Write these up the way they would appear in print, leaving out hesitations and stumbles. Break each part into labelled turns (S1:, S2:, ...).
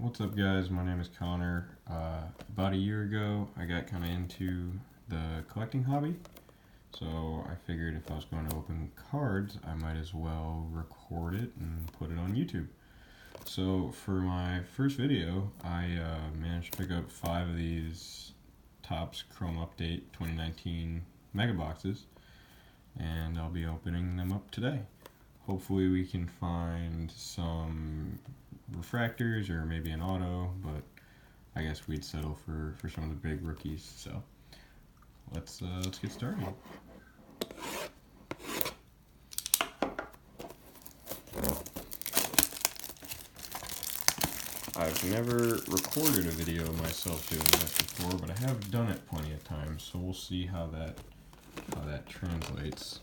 S1: What's up, guys? My name is Connor. About a year ago, I got kind of into the collecting hobby, so I figured if I was going to open cards, I might as well record it and put it on YouTube. So for my first video, I managed to pick up 5 of these Topps Chrome Update 2019 mega boxes, and I'll be opening them up today. Hopefully we can find some refractors or maybe an auto, but I guess we'd settle for some of the big rookies. So let's get started. I've never recorded a video of myself doing this before, but I have done it plenty of times, so we'll see how that translates.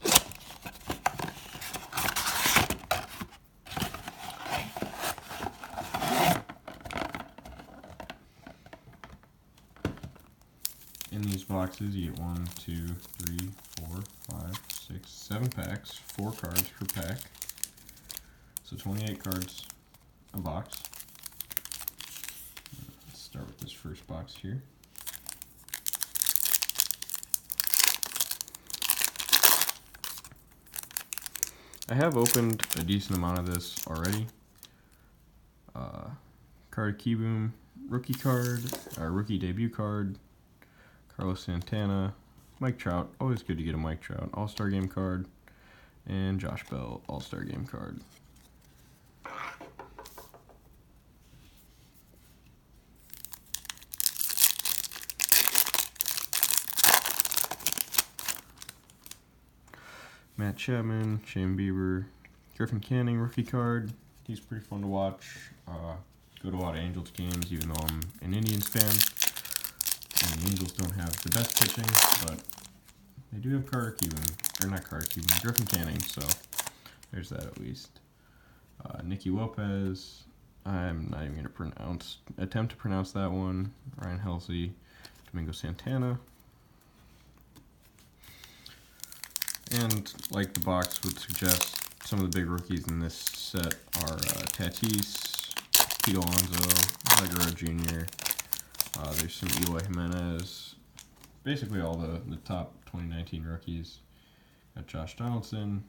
S1: In these boxes, you get 1, 2, 3, 4, 5, 6, 7 packs, 4 cards per pack. So 28 cards a box. Let's start with this first box here. I have opened a decent amount of this already. Carter Kieboom rookie card, rookie debut card. Carlos Santana, Mike Trout, always good to get a Mike Trout, All-Star Game card, and Josh Bell, All-Star Game card. Matt Chapman, Shane Bieber, Griffin Canning rookie card. He's pretty fun to watch. Go to a lot of Angels games, even though I'm an Indians fan. And the Angels don't have the best pitching, but they do have Griffin Canning, so there's that at least. Nicky Lopez, I'm not even going to attempt to pronounce that one. Ryan Helsley, Domingo Santana. And like the box would suggest, some of the big rookies in this set are Tatis, Pete Alonso, Legaro Jr., there's some Eloy Jimenez, basically all the top 2019 rookies. Got Josh Donaldson,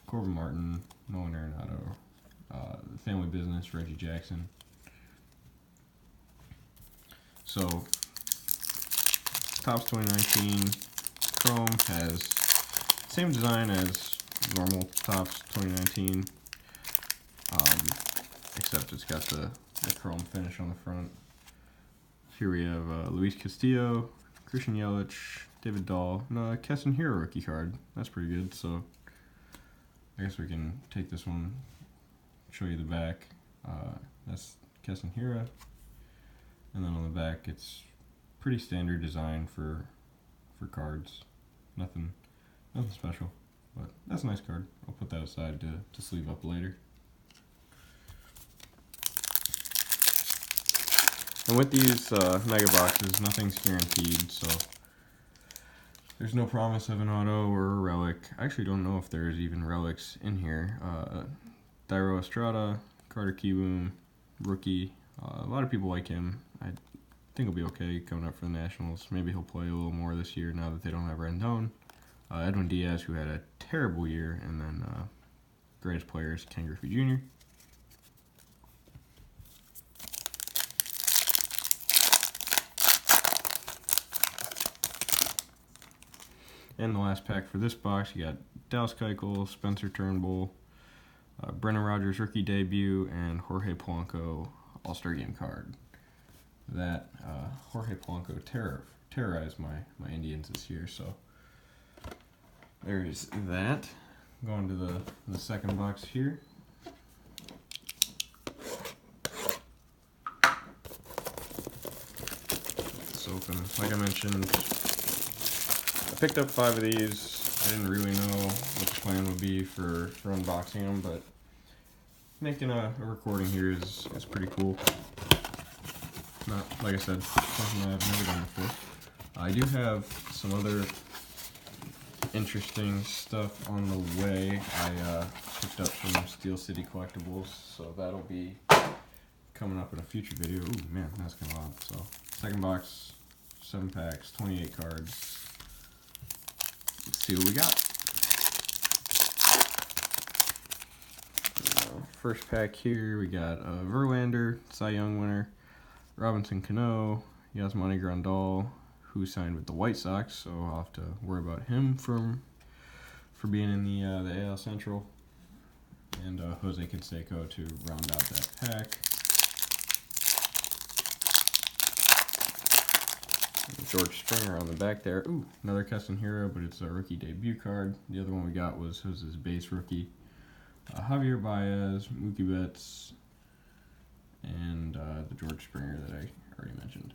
S1: Corbin Martin, Nolan Arenado, Family Business, Reggie Jackson. So, Topps 2019 Chrome has same design as normal Topps 2019, except it's got the chrome finish on the front. Here we have Luis Castillo, Christian Yelich, David Dahl, and a Keston Hiura rookie card. That's pretty good, so I guess we can take this one, show you the back. That's Keston Hiura, and then on the back it's pretty standard design for cards. Nothing special, but that's a nice card. I'll put that aside to sleeve up later. And with these mega boxes, nothing's guaranteed, so there's no promise of an auto or a relic. I actually don't know if there's even relics in here. Thairo Estrada, Carter Kieboom, rookie. A lot of people like him. I think he'll be okay coming up for the Nationals. Maybe he'll play a little more this year now that they don't have Rendon. Edwin Diaz, who had a terrible year, and then greatest players, Ken Griffey Jr. And the last pack for this box, you got Dallas Keuchel, Spencer Turnbull, Brendan Rodgers rookie debut, and Jorge Polanco All-Star Game card. That Jorge Polanco terrorized my Indians this year, so there's that. Going to the second box here. It's open. Like I mentioned, I picked up 5 of these. I didn't really know what the plan would be for unboxing them, but making a recording here is pretty cool. Not, like I said, something I've never done before. I do have some other interesting stuff on the way. I picked up from Steel City Collectibles, so that'll be coming up in a future video. Ooh, man, that's kind of odd. So, second box, 7 packs, 28 cards. Let's see what we got. First pack here, we got Verlander, Cy Young winner, Robinson Cano, Yasmani Grandal, who signed with the White Sox, so I'll have to worry about him for being in the AL Central, and Jose Canseco to round out that pack. George Springer on the back there. Ooh, another Custom Hero, but it's a rookie debut card. The other one we got was his base rookie. Javier Baez, Mookie Betts, and the George Springer that I already mentioned.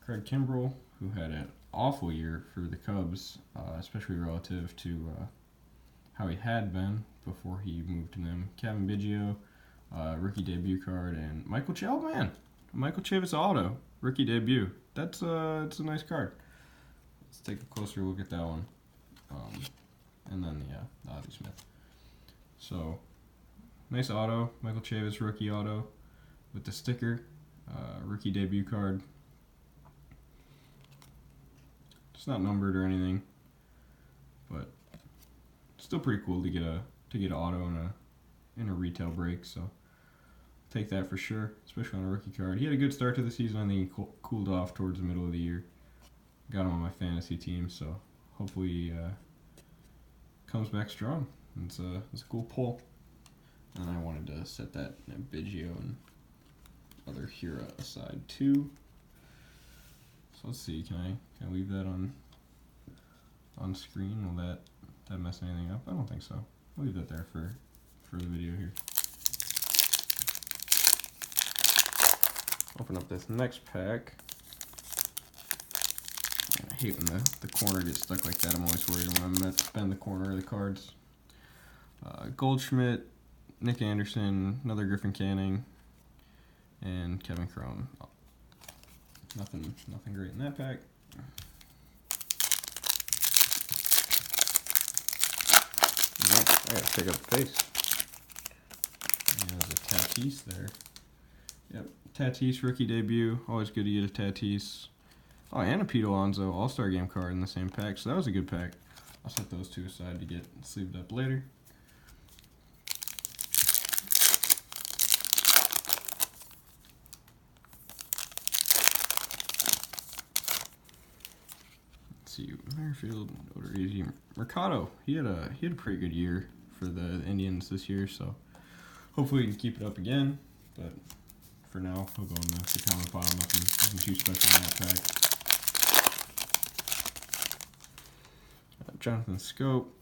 S1: Craig Kimbrell, who had an awful year for the Cubs, especially relative to how he had been before he moved to them. Kevin Biggio, rookie debut card, and Michael Chavis auto, rookie debut. It's a nice card. Let's take a closer look at that one. And then the Ozzie Smith. So, nice auto, Michael Chavis rookie auto with the sticker, rookie debut card. It's not numbered or anything, but still pretty cool to get an auto in a retail break. So take that for sure, especially on a rookie card. He had a good start to the season. I think he cooled off towards the middle of the year. Got him on my fantasy team, so hopefully he comes back strong. It's a cool pull. And I wanted to set that Biggio and other Hira aside too. So let's see, can I leave that on screen? Will that mess anything up? I don't think so. I'll leave that there for the video here. Open up this next pack. I hate when the corner gets stuck like that. I'm always worried when I'm meant to bend the corner of the cards. Goldschmidt, Nick Anderson, another Griffin Canning, and Kevin Cron. Oh, nothing great in that pack. I gotta pick up the face. There's a Tatis there. Yep, Tatis rookie debut. Always good to get a Tatis. Oh, and a Pete Alonso All-Star Game card in the same pack, so that was a good pack. I'll set those two aside to get sleeved up later. Let's see, Merrifield, Odorizzi, Mercado. He had a pretty good year for the Indians this year, so hopefully he can keep it up again. But for now, he'll go in the comment pile. Nothing too special in that pack. Jonathan Scope,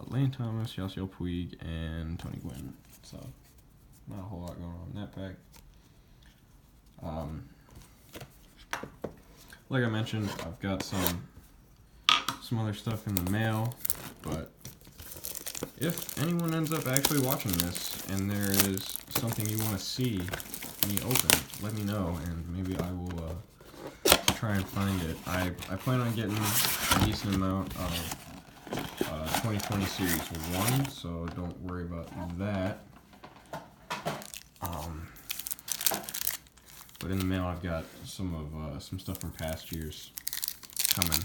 S1: Lane Thomas, Yasiel Puig, and Tony Gwynn. So, not a whole lot going on in that pack. Like I mentioned, I've got some other stuff in the mail, but if anyone ends up actually watching this and there is something you want to see me open, let me know, and maybe I will try and find it. I plan on getting a decent amount of 2020 Series 1, so don't worry about that. But in the mail, I've got some stuff from past years coming.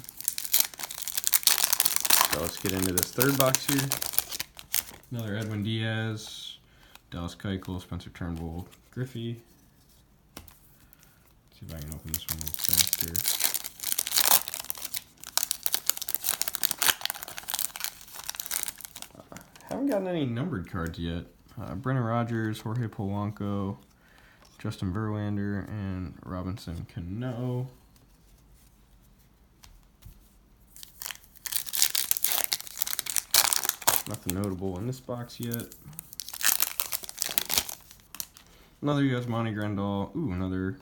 S1: So let's get into this third box here. Another Edwin Diaz, Dallas Keuchel, Spencer Turnbull, Griffey. See if I can open this one a little faster. Haven't gotten any numbered cards yet. Brennan Rodgers, Jorge Polanco, Justin Verlander, and Robinson Cano. Nothing notable in this box yet. Another Yasmani Grandal. Ooh, another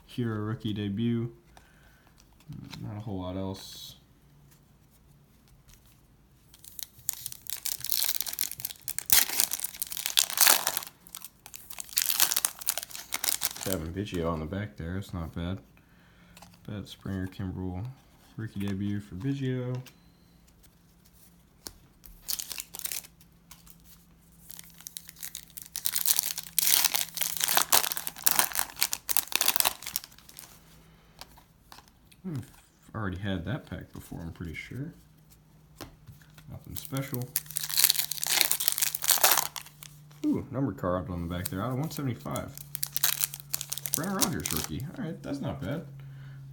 S1: Hero rookie debut. Not a whole lot else. Kevin Biggio on the back there. It's not bad. Bad Springer Kimbrel rookie debut for Biggio. I've already had that pack before, I'm pretty sure. Nothing special. Ooh, number card on the back there, out of 175. Brennan Rodgers rookie. Alright, that's not bad.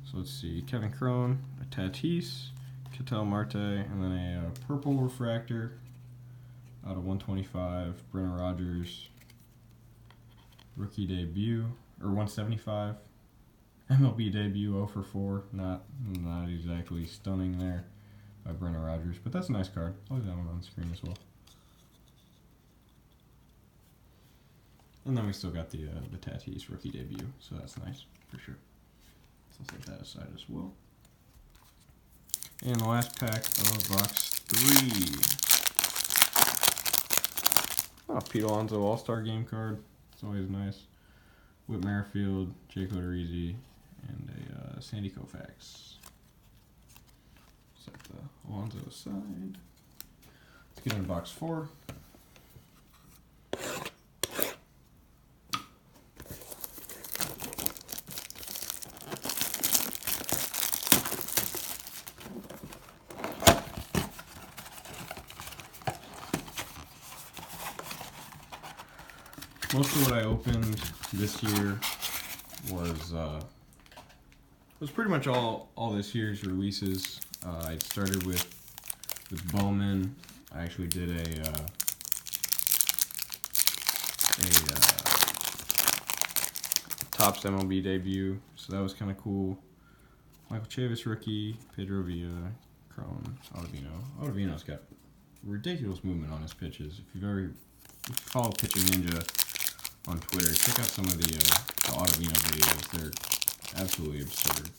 S1: So let's see, Kevin Cron, a Tatis, Ketel Marte, and then a purple refractor out of 125. Brennan Rodgers rookie debut, or 175. MLB debut 0 for 4. Not exactly stunning there by Brennan Rodgers, but that's a nice card. I'll leave that one on the screen as well. And then we still got the Tatis rookie debut, so that's nice for sure. So I'll set that aside as well. And the last pack of box 3. Oh, Pete Alonso All-Star Game card. It's always nice. Whit Merrifield, Jake Odorizzi, and a Sandy Koufax. Set the Alonso aside. Let's get into box 4. Most of what I opened this year was pretty much all this year's releases. I started with Bowman. I actually did a Topps MLB debut, so that was kind of cool. Michael Chavis rookie, Pedro Villa, Cron, Ottavino. Ottavino's got ridiculous movement on his pitches. If you follow Pitching Ninja on Twitter, check out some of the Ottavino videos. They're absolutely absurd.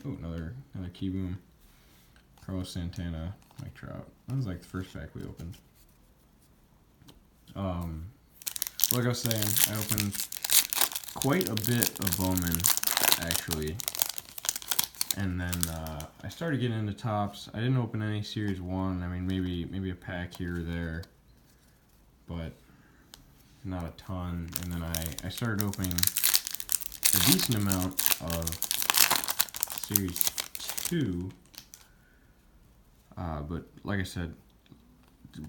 S1: Another key boom. Carlos Santana, Mike Trout. That was like the first pack we opened. Like I was saying, I opened quite a bit of Bowman actually, and then I started getting into Topps. I didn't open any Series 1. I mean, maybe a pack here or there, but not a ton. And then I started opening a decent amount of Series 2, but like I said,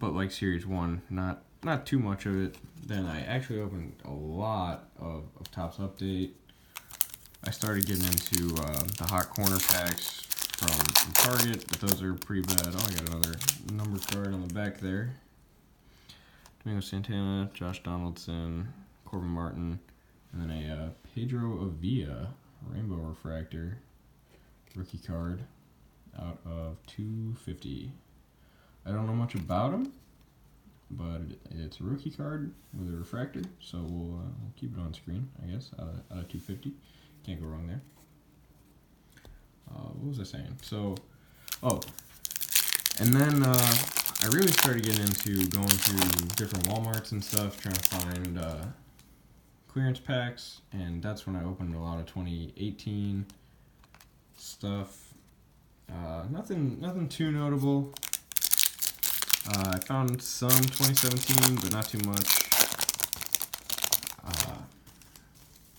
S1: like Series 1, not too much of it. Then I actually opened a lot of Topps Update. I started getting into the hot corner packs from Target, but those are pretty bad. Oh, I got another number card on the back there. Domingo Santana, Josh Donaldson, Corbin Martin, and then a Pedro Avila Rainbow Refractor rookie card out of 250. I don't know much about him, but it's a rookie card with a refractor, so we'll keep it on screen, I guess, out of 250. Can't go wrong there. What was I saying? So, and then I really started getting into going to different Walmarts and stuff, trying to find clearance packs, and that's when I opened a lot of 2018 stuff. Nothing too notable. I found some 2017, but not too much.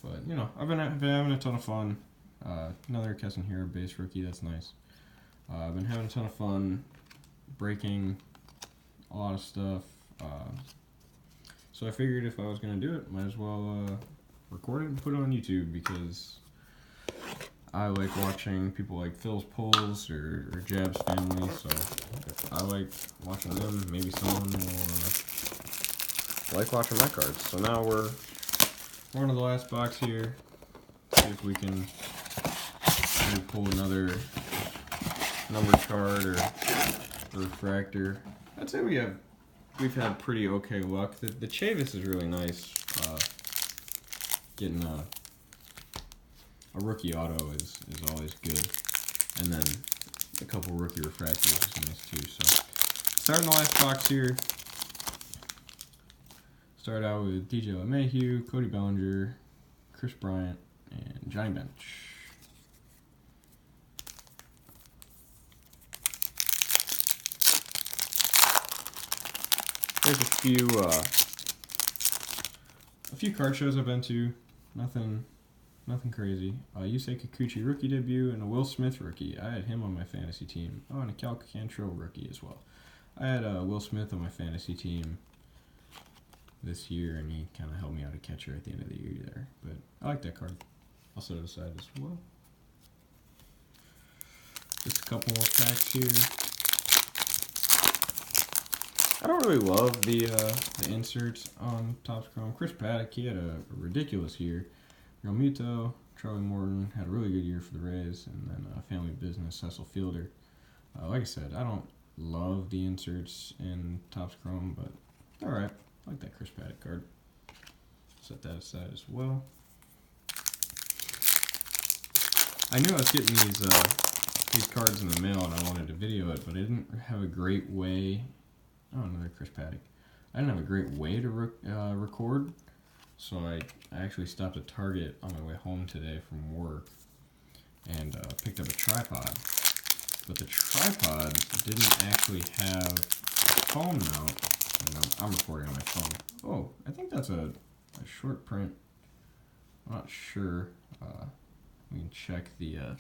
S1: But you know, I've been having a ton of fun. Another Keston Hiura base rookie, that's nice. I've been having a ton of fun breaking a lot of stuff. So I figured if I was gonna do it, might as well record it and put it on YouTube, because I like watching people like Phil's Pulls or Jab's family, so I like watching them. Maybe someone will like watching my cards. So now we're on to the last box here. See if we can maybe pull another numbered card or refractor. I'd say we've had pretty okay luck. The Chavis is really nice. Getting a rookie auto is always good, and then a couple rookie refractors is nice too. So starting the last box here. Start out with DJ LeMahieu, Cody Bellinger, Chris Bryant, and Johnny Bench. There's a few card shows I've been to. Nothing crazy. Yusei Kikuchi rookie debut and a Will Smith rookie. I had him on my fantasy team. Oh, and a Cal Cantrell rookie as well. I had Will Smith on my fantasy team this year, and he kind of helped me out a catcher at the end of the year there. But I like that card. I'll set it aside as well. Just a couple more packs here. I don't really love the inserts on Topps Chrome. Chris Paddock, he had a ridiculous year. Realmuto, Charlie Morton had a really good year for the Rays, and then Family Business, Cecil Fielder. Like I said, I don't love the inserts in Topps Chrome, but alright. I like that Chris Paddock card. Set that aside as well. I knew I was getting these cards in the mail and I wanted to video it, but I didn't have a great way. Oh, another Chris Paddock. I didn't have a great way to record, so I actually stopped at Target on my way home today from work and picked up a tripod. But the tripod didn't actually have a phone mount. And I'm recording on my phone. Oh, I think that's a short print. I'm not sure. We can check the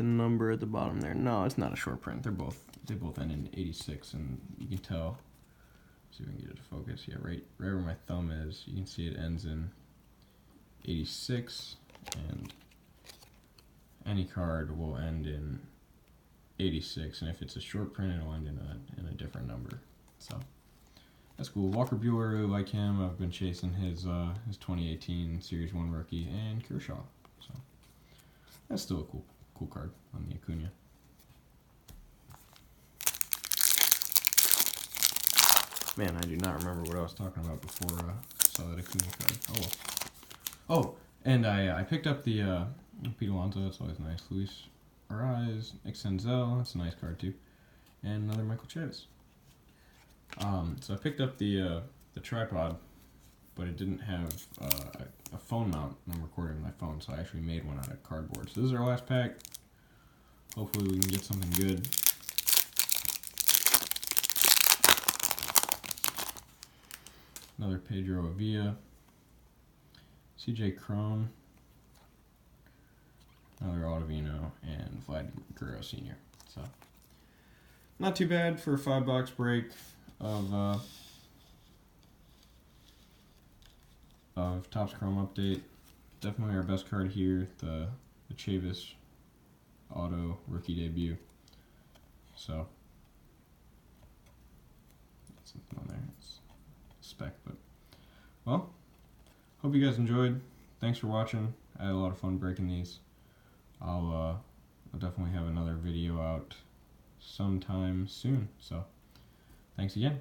S1: number at the bottom there. No, it's not a short print. They both end in 86, and you can tell. See if we can get it to focus. Yeah, right where my thumb is, you can see it ends in 86, and any card will end in 86, and if it's a short print, it'll end in a different number. So that's cool. Walker Buehler, I really like him. I've been chasing his 2018 Series 1 rookie, and Kershaw. So that's still a cool card on the Acuna. Man, I do not remember what I was talking about before I saw that Acuna card. Oh well. Oh, and I picked up the Pete Alonso. That's always nice. Luis Arraez, Nick Senzel. That's a nice card too. And another Michael Chavis. So I picked up the tripod, but it didn't have a phone mount. I'm recording with my phone, so I actually made one out of cardboard. So this is our last pack. Hopefully we can get something good. Another Pedro Avila, CJ Cron, another Ottavino, and Vlad Guerrero Sr. So not too bad for a $5 break of Topps Chrome update. Definitely our best card here, the Chavis auto rookie debut. So that's something on there. It's spec, but well, hope you guys enjoyed. Thanks for watching. I had a lot of fun breaking these. I'll definitely have another video out sometime soon. So thanks again.